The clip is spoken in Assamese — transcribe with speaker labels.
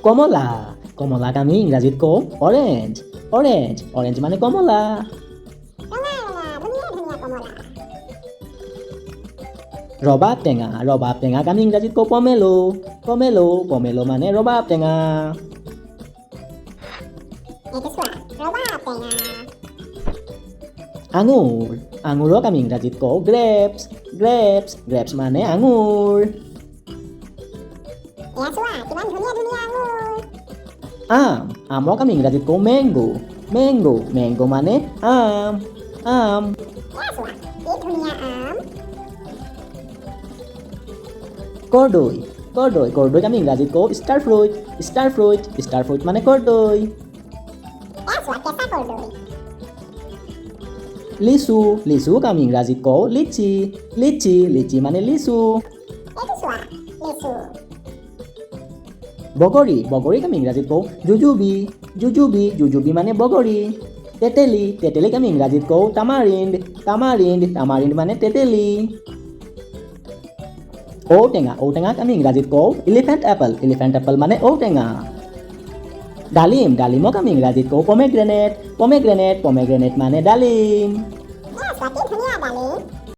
Speaker 1: কমলা কমলাক আমি ইংৰাজীত কওঁ অৰেঞ্জ অৰেঞ্জ অৰেঞ্জ মানে কমলা
Speaker 2: ৰঙা ধুনীয়া ধুনীয়া কমলা।
Speaker 1: ৰবাব টেঙাক আমি ইংৰাজীত কওঁ পমেলো পমেলো পমেলো মানে ৰবাব টেঙা
Speaker 2: এইটো চোৱা ৰবাব টেঙা।
Speaker 1: আঙুৰক আমি ইংৰাজীত কওঁ গ্ৰেপছ গ্ৰেপছ গ্ৰেপছ মানে আঙুৰ
Speaker 2: এয়া চোৱা কিমান ধুনীয়া ধুনীয়া আঙুৰ।
Speaker 1: আমক আমি ইংৰাজীত কওঁ মেংগো মেংগো মেংগো মানে আম
Speaker 2: এয়া চোৱা কি ধুনীয়া আম।
Speaker 1: কৰ্দৈক আমি ইংৰাজীত কওঁ ষ্টাৰ ফ্ৰুইট মানে কৰ্দৈ
Speaker 2: এয়া চোৱা কেঁচা কৰ্দৈ।
Speaker 1: লিচুক আমি ইংৰাজীত কওঁ লিচি মানে লিচু
Speaker 2: এইটো চোৱা লিচু।
Speaker 1: বগৰীক আমি ইংৰাজীত কওঁ জুজুবি মানে বগৰী তেতেলীক আমি ইংৰাজীত কওঁ তামাৰিণ্ড মানে তেতেলী ঔটেঙাক আমি ইংৰাজীত কওঁ এলিফেণ্ট এপল মানে ঔটেঙা ডালিমক আমি ইংৰাজীত কওঁ পমেগ্ৰেনেট মানে ডালিম
Speaker 2: এয়া চোৱা কি